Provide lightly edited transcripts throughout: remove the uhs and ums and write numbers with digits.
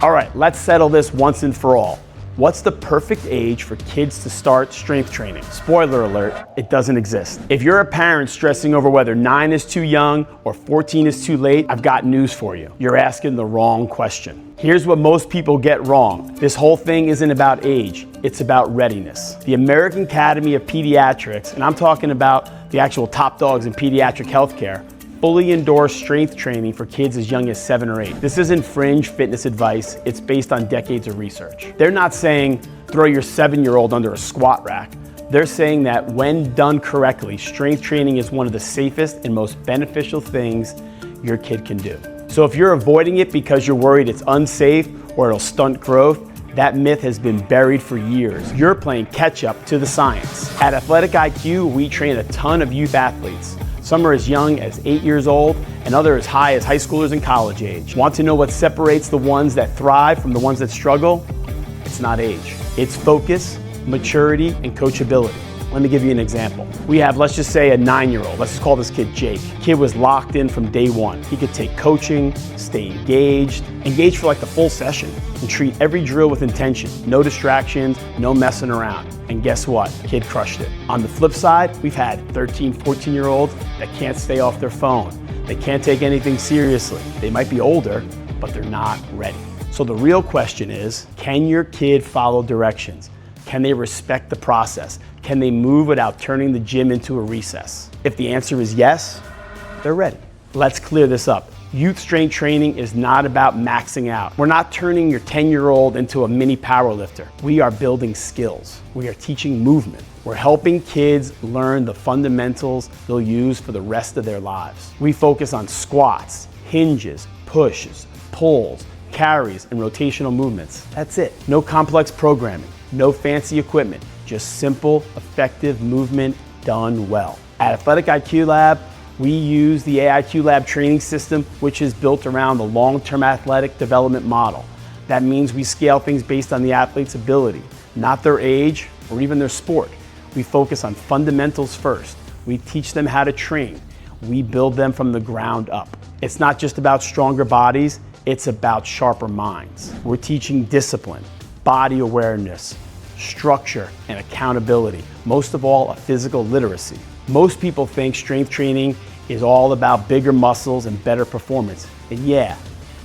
All right, let's settle this once and for all. What's the perfect age for kids to start strength training? Spoiler alert, it doesn't exist. If you're a parent stressing over whether 9 is too young or 14 is too late, I've got news for you. You're asking the wrong question. Here's what most people get wrong. This whole thing isn't about age, it's about readiness. The American Academy of Pediatrics, and I'm talking about the actual top dogs in pediatric healthcare, fully endorse strength training for kids as young as 7 or 8. This isn't fringe fitness advice, it's based on decades of research. They're not saying throw your 7-year-old under a squat rack. They're saying that when done correctly, strength training is one of the safest and most beneficial things your kid can do. So if you're avoiding it because you're worried it's unsafe or it'll stunt growth, that myth has been buried for years. You're playing catch up to the science. At Athletic IQ, we train a ton of youth athletes. Some are as young as 8 years old, and others as high as high schoolers and college age. Want to know what separates the ones that thrive from the ones that struggle? It's not age. It's focus, maturity, and coachability. Let me give you an example. We have, let's just say, a 9-year-old. Let's just call this kid Jake. Kid was locked in from day one. He could take coaching, stay engaged for like the full session, and treat every drill with intention. No distractions, no messing around. And guess what? Kid crushed it. On the flip side, we've had 13, 14-year-olds that can't stay off their phone. They can't take anything seriously. They might be older, but they're not ready. So the real question is, can your kid follow directions? Can they respect the process? Can they move without turning the gym into a recess? If the answer is yes, they're ready. Let's clear this up. Youth strength training is not about maxing out. We're not turning your 10-year-old into a mini powerlifter. We are building skills. We are teaching movement. We're helping kids learn the fundamentals they'll use for the rest of their lives. We focus on squats, hinges, pushes, pulls, carries, and rotational movements. That's it. No complex programming, no fancy equipment, just simple, effective movement done well. At Athletic IQ Lab, we use the AIQ Lab training system, which is built around the long-term athletic development model. That means we scale things based on the athlete's ability, not their age or even their sport. We focus on fundamentals first. We teach them how to train. We build them from the ground up. It's not just about stronger bodies, it's about sharper minds. We're teaching discipline, body awareness, structure, and accountability. Most of all, a physical literacy. Most people think strength training is all about bigger muscles and better performance. And yeah,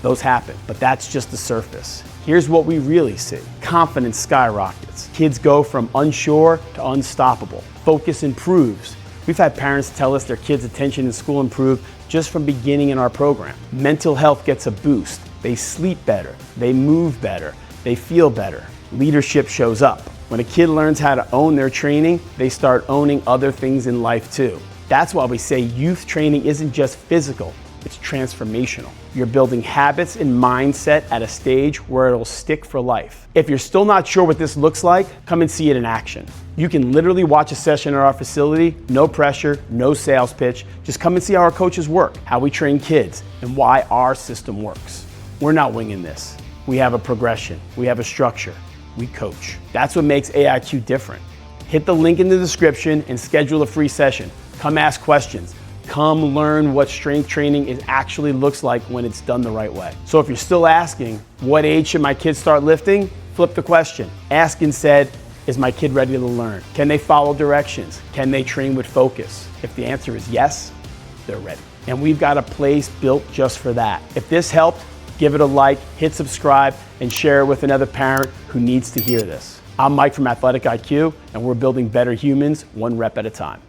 those happen, but that's just the surface. Here's what we really see. Confidence skyrockets. Kids go from unsure to unstoppable. Focus improves. We've had parents tell us their kids' attention in school improved just from beginning in our program. Mental health gets a boost. They sleep better. They move better. They feel better. Leadership shows up. When a kid learns how to own their training, they start owning other things in life too. That's why we say youth training isn't just physical, it's transformational. You're building habits and mindset at a stage where it'll stick for life. If you're still not sure what this looks like, come and see it in action. You can literally watch a session at our facility, no pressure, no sales pitch. Just come and see how our coaches work, how we train kids, and why our system works. We're not winging this. We have a progression, we have a structure. We coach. That's what makes AIQ different. Hit the link in the description and schedule a free session. Come ask questions. Come learn what strength training actually looks like when it's done the right way. So if you're still asking, what age should my kids start lifting? Flip the question. Ask instead, is my kid ready to learn? Can they follow directions? Can they train with focus? If the answer is yes, they're ready. And we've got a place built just for that. If this helped, give it a like, hit subscribe, and share it with another parent who needs to hear this. I'm Mike from Athletic IQ, and we're building better humans one rep at a time.